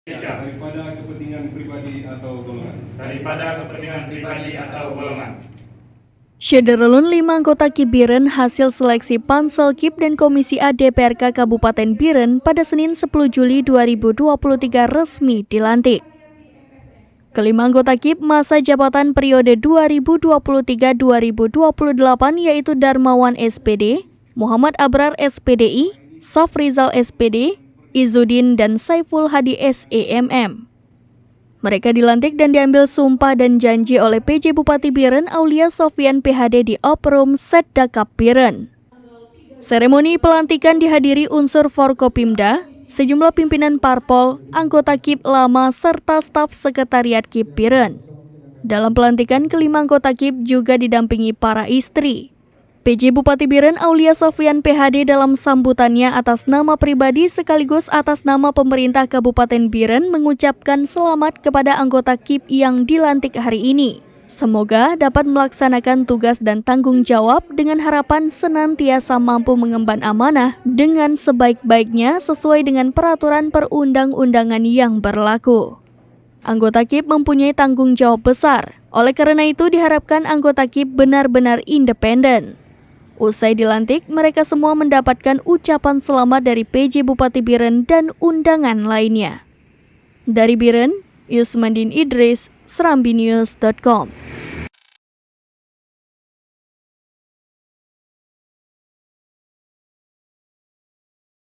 daripada kepentingan pribadi atau golongan. Syederulun 5 anggota KIP Biren hasil seleksi Pansel KIP dan Komisi A DPRK Kabupaten Biren pada Senin 10 Juli 2023 resmi dilantik. Kelima anggota KIP masa jabatan periode 2023-2028 yaitu Darmawan SPD, Muhammad Abrar SPDI, Safrizal SPD, Izudin dan Saiful Hadi SEMM. Mereka dilantik dan diambil sumpah dan janji oleh PJ Bupati Biren Aulia Sofyan PhD di Oprum Setdakap Biren. Seremoni pelantikan dihadiri unsur Forkopimda, sejumlah pimpinan parpol, anggota KIP lama serta staf sekretariat KIP Biren. Dalam pelantikan, kelima anggota KIP juga didampingi para istri. PJ Bupati Biren Aulia Sofyan PhD dalam sambutannya atas nama pribadi sekaligus atas nama pemerintah Kabupaten Biren mengucapkan selamat kepada anggota KIP yang dilantik hari ini. Semoga dapat melaksanakan tugas dan tanggung jawab dengan harapan senantiasa mampu mengemban amanah dengan sebaik-baiknya sesuai dengan peraturan perundang-undangan yang berlaku. Anggota KIP mempunyai tanggung jawab besar, oleh karena itu diharapkan anggota KIP benar-benar independen. Usai dilantik, mereka semua mendapatkan ucapan selamat dari PJ Bupati Biren dan undangan lainnya. Dari Biren, Yusmandin Idris, serambinews.com.